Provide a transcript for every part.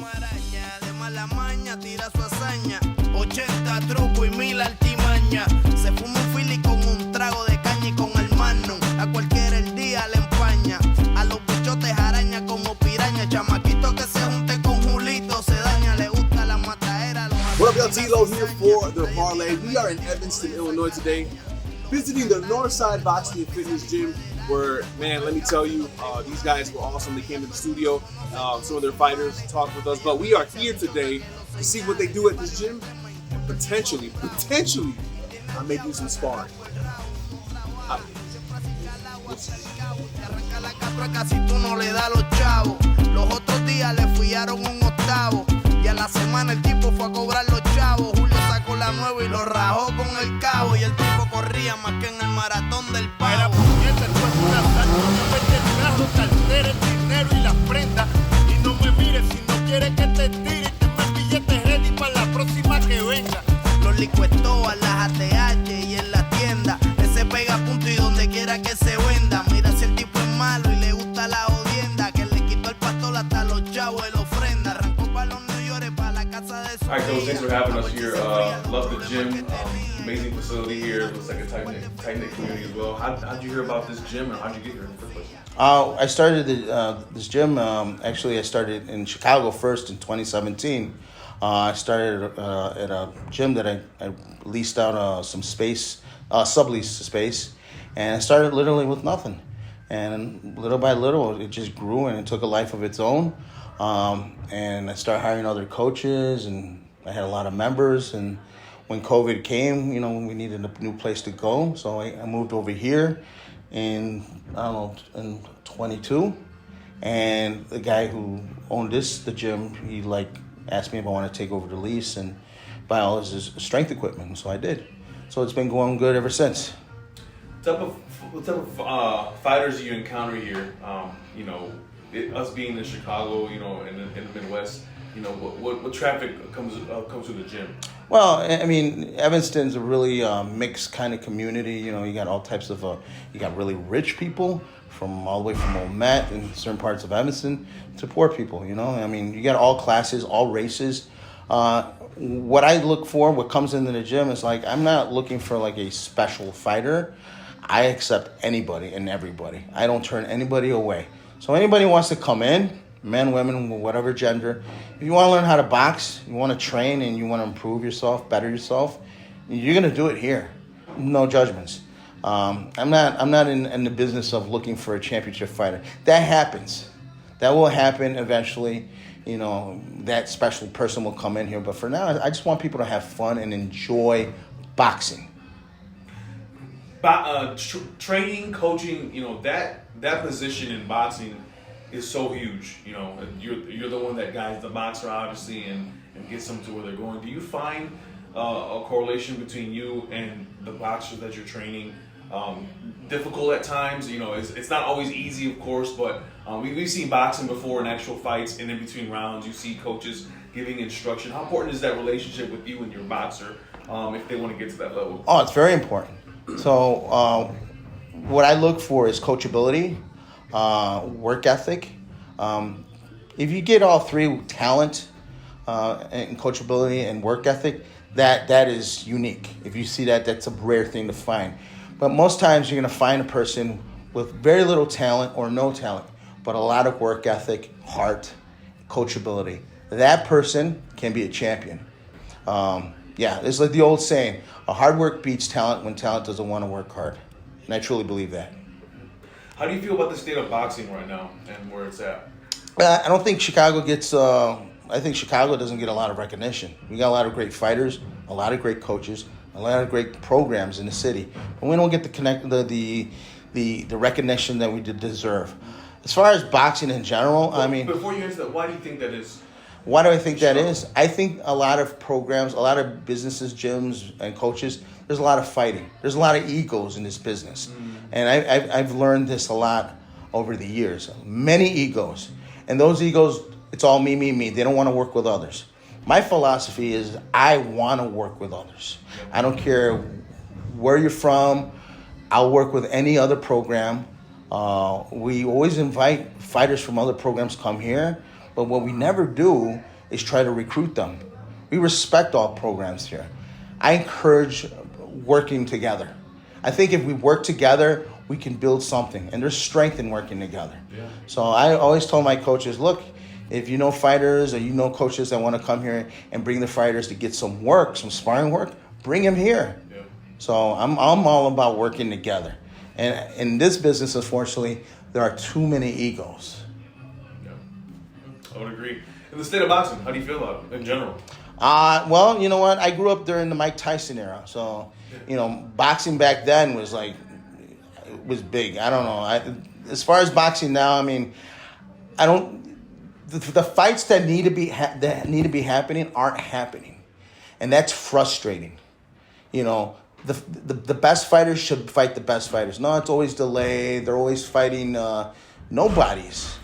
maraña, de mala maña, tira su hazaña. 80 truco y 1000 altimaña. Se fuma un fili con un trago de caña y con el magnum. A cualquiera el día le empaña. A los bichotes araña como piraña. Chamaquito que se junte con Julito se daña. Le gusta la matadera. What up, y'all? T-Lo here for the Parley. We are in Evanston, Illinois today, visiting the Northside Boxing and Fitness Gym, where, man, let me tell you, these guys were awesome. They came to the studio, some of their fighters talked with us, but we are here today to see what they do at this gym, and potentially, I may do some sparring. Casi tú no le das los chavos. Los otros días le fuillaron un octavo. Y a la semana el tipo fue a cobrar los chavos. Julio sacó la nueva y lo rajó con el cabo. Y el tipo corría más que en el maratón del pavo. Era puñeta, esto es un asalto. Yo metí el carro, cartera, el dinero y las prendas. Y no me mires si no quieres que te tire. Que me billetes ready para la próxima que venga. Los licuestoas, las ATH y en la tienda. Ese pega punto y donde quiera que se venda. Mira si el tipo es malo y le gusta la jodienda. Que le quitó el pastor hasta los chavos de la ofrenda. Arrancó para los New York, para la casa de su. All right, coach, thanks for having us here. Love the gym. Amazing facility here. Looks like a tight-knit community as well. How'd you hear about this gym and how'd you get here in the first place? I started this gym, actually I started in Chicago first in 2017. I started at a gym that I leased out some space, subleased space, and I started literally with nothing. And little by little, it just grew and it took a life of its own. And I started hiring other coaches, and I had a lot of members. And when COVID came, you know, we needed a new place to go, so I moved over here in 22. And the guy who owned the gym, he asked me if I want to take over the lease and buy all his strength equipment, so I did. So it's been going good ever since. What type of fighters do you encounter here? Us being in Chicago, in the Midwest, what traffic comes to the gym? Well, I mean, Evanston's a really mixed kind of community. You got all types of, you got really rich people from all the way from Wilmette and certain parts of Evanston to poor people, I mean, you got all classes, all races. What I look for, what comes into the gym is I'm not looking for a special fighter. I accept anybody and everybody. I don't turn anybody away. So anybody wants to come in, men, women, whatever gender. If you want to learn how to box, you want to train, and you want to improve yourself, better yourself, you're going to do it here. No judgments. I'm not in the business of looking for a championship fighter. That happens. That will happen eventually. That special person will come in here. But for now, I just want people to have fun and enjoy boxing. Training, coaching, that position in boxing is so huge. You're the one that guides the boxer, obviously, and gets them to where they're going. Do you find a correlation between you and the boxers that you're training difficult at times? It's not always easy, of course, but we've seen boxing before in actual fights, and in between rounds, you see coaches giving instruction. How important is that relationship with you and your boxer if they want to get to that level? Oh, it's very important. So what I look for is coachability, work ethic. If you get all three, talent and coachability and work ethic, that is unique. If you see that, that's a rare thing to find. But most times you're going to find a person with very little talent or no talent, but a lot of work ethic, heart, coachability. That person can be a champion. It's like the old saying, a hard work beats talent when talent doesn't want to work hard. And I truly believe that. How do you feel about the state of boxing right now and where it's at? I don't think Chicago gets, I think Chicago doesn't get a lot of recognition. We got a lot of great fighters, a lot of great coaches, a lot of great programs in the city. But we don't get the recognition that we deserve. As far as boxing in general, Before you answer that, why do you think that is? Why do I think that is? I think a lot of programs, a lot of businesses, gyms, and coaches, there's a lot of fighting. There's a lot of egos in this business. And I've learned this a lot over the years. Many egos. And those egos, it's all me, me, me. They don't want to work with others. My philosophy is I want to work with others. I don't care where you're from. I'll work with any other program. We always invite fighters from other programs come here. But what we never do is try to recruit them. We respect all programs here. I encourage working together. I think if we work together, we can build something, and there's strength in working together. Yeah. So I always told my coaches, look, if you know fighters or you know coaches that want to come here and bring the fighters to get some work, some sparring work, bring them here. Yeah. So I'm all about working together. And in this business, unfortunately, there are too many egos. Yeah, I would agree. In the state of boxing, how do you feel about it in general? Well, you know what? I grew up during the Mike Tyson era. So, you know, boxing back then was like, it was big. I don't know. As far as boxing now, I mean, I don't. The fights that need to be happening aren't happening, and that's frustrating. You know, the best fighters should fight the best fighters. No, it's always delayed. They're always fighting nobodies.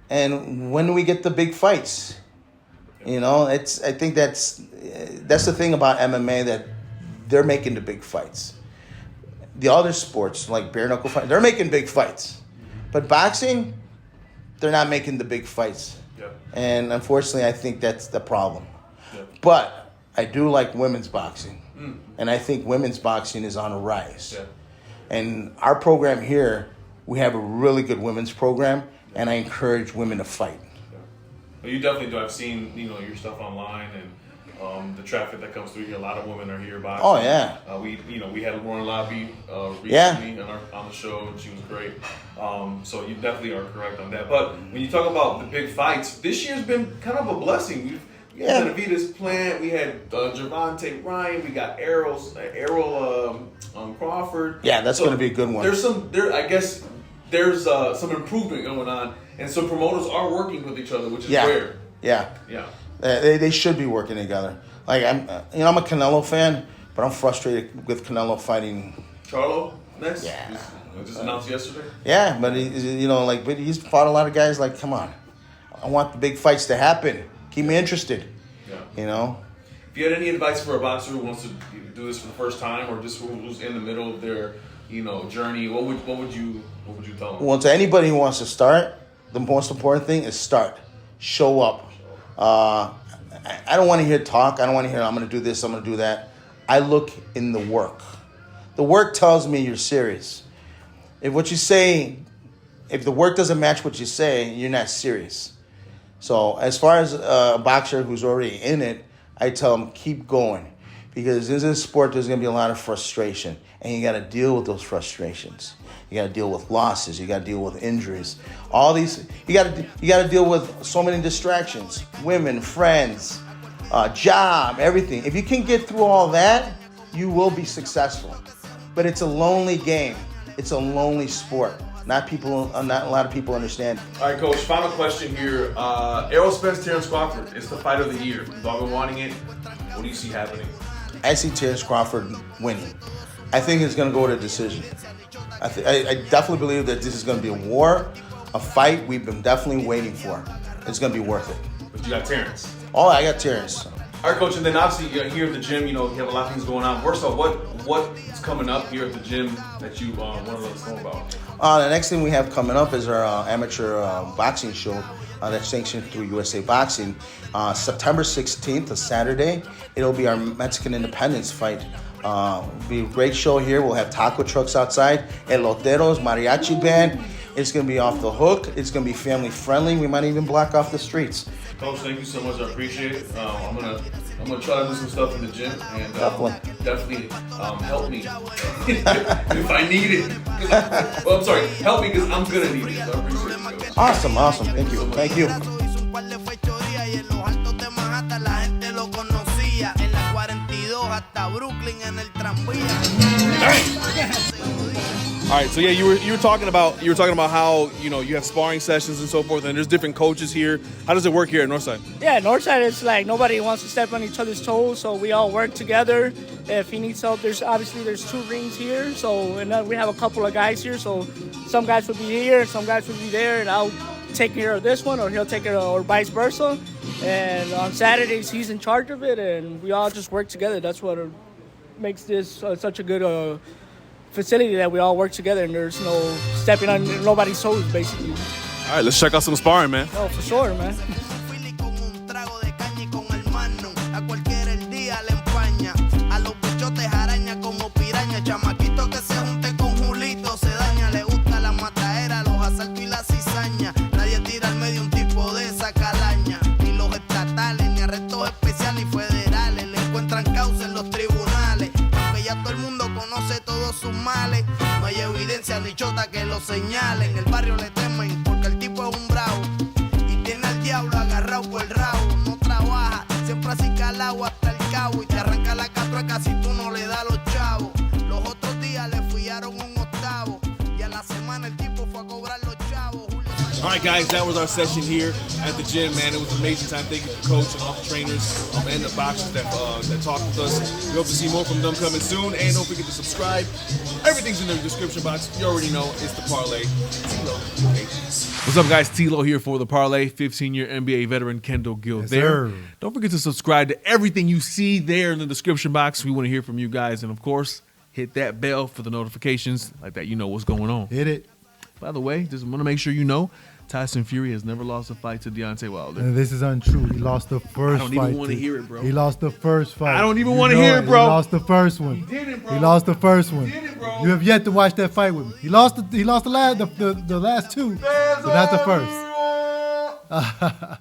And when do we get the big fights? You know, I think that's the thing about MMA, that they're making the big fights. The other sports like bare knuckle fight, they're making big fights, but boxing, they're not making the big fights. Yeah. And unfortunately, I think that's the problem. Yeah. But I do like women's boxing, and I think women's boxing is on a rise. Yeah. And our program here, we have a really good women's program, and I encourage women to fight. Yeah. Well, you definitely do. I've seen your stuff online and the traffic that comes through here. A lot of women are here boxing. Oh yeah. We had Lauren Lobby recently on the show, and she was great. So you definitely are correct on that. But when you talk about the big fights, this year's been kind of a blessing. We had Benavides Plant, we had Gervonta Ryan, we got Errol Crawford. Yeah, that's going to be a good one. I guess there's some improvement going on, and some promoters are working with each other, which is rare. Yeah. They should be working together. Like I'm a Canelo fan, but I'm frustrated with Canelo fighting Charlo next. Yeah, just announced yesterday. Yeah, but but he's fought a lot of guys. Like, come on, I want the big fights to happen. Keep me interested. Yeah. You know. If you had any advice for a boxer who wants to do this for the first time, or just who's in the middle of their journey, what would you tell them? Well, to anybody who wants to start, the most important thing is start. Show up. I don't want to hear talk. I don't want to hear I'm going to do this, I'm going to do that. I look in the work. The work tells me you're serious. If the work doesn't match what you say, you're not serious. So as far as a boxer who's already in it, I tell them keep going, because in this sport there's going to be a lot of frustration, and you got to deal with those frustrations. You got to deal with losses. You got to deal with injuries. All these, you got to deal with so many distractions, women, friends, job, everything. If you can get through all that, you will be successful. But it's a lonely game. It's a lonely sport. Not a lot of people understand. All right, Coach. Final question here. Errol Spence, Terrence Crawford. It's the fight of the year. We've all been wanting it. What do you see happening? I see Terrence Crawford winning. I think it's going to go to decision. I definitely believe that this is going to be a war, a fight we've been definitely waiting for. It's going to be worth it. But you got Terrence. Oh, I got Terrence. All right, Coach, and then obviously here at the gym, you have a lot of things going on. First off, what's coming up here at the gym that you want to let us know about? The next thing we have coming up is our amateur boxing show that's sanctioned through USA Boxing. September 16th, a Saturday, it'll be our Mexican Independence fight. It'll be a great show here. We'll have taco trucks outside, eloteros, mariachi band. It's going to be off the hook. It's going to be family friendly. We might even block off the streets. Coach, thank you so much. I appreciate it. I'm gonna try to do some stuff in the gym and definitely help me if I need it. Well, I'm sorry, help me because I'm gonna need it. So I appreciate it. Awesome. Thank you. Thank you. All right, so yeah, you were talking about how you have sparring sessions and so forth, and there's different coaches here. How does it work here at Northside? Yeah, Northside is like nobody wants to step on each other's toes, so we all work together. If he needs help, there's 2 rings here, and we have a couple of guys here, so some guys would be here and some guys would be there, and I'll take care of this one, or he'll take care of, or vice versa. And on Saturdays, he's in charge of it, and we all just work together. That's what makes this such a good facility, that we all work together and there's no stepping on nobody's toes, basically. All right, let's check out some sparring, man. Oh, for sure, man. manda que lo señalen. El barrio le temen porque el tipo es un bravo. Y tiene al diablo agarrado por el rabo. No trabaja, siempre así calado hasta el cabo. Y te arranca la catrueca si tú no le das los chavos. Los otros días le fiaron un octavo. Y a la semana el tipo fue a cobrar los chavos. All right, guys, that was our session here at the gym, man. It was an amazing time. Thank you to the coach and all the trainers and the boxers that talked with us. We hope to see more from them coming soon. And don't forget to subscribe. Everything's in the description box. You already know it's the Parlay. Tilo. What's up, guys? Tilo here for the Parlay. 15-year NBA veteran Kendall Gill there. Sir. Don't forget to subscribe to everything you see there in the description box. We want to hear from you guys. And, of course, hit that bell for the notifications. Like that, you know what's going on. Hit it. By the way, just want to make sure you know, Tyson Fury has never lost a fight to Deontay Wilder. And this is untrue. He lost the first fight. I don't even want to hear it, bro. He lost the first fight. I don't even want to hear it, bro. He lost the first one. He didn't, bro. He lost the first one. He didn't, bro. You have yet to watch that fight with me. He lost the last two, but not the first.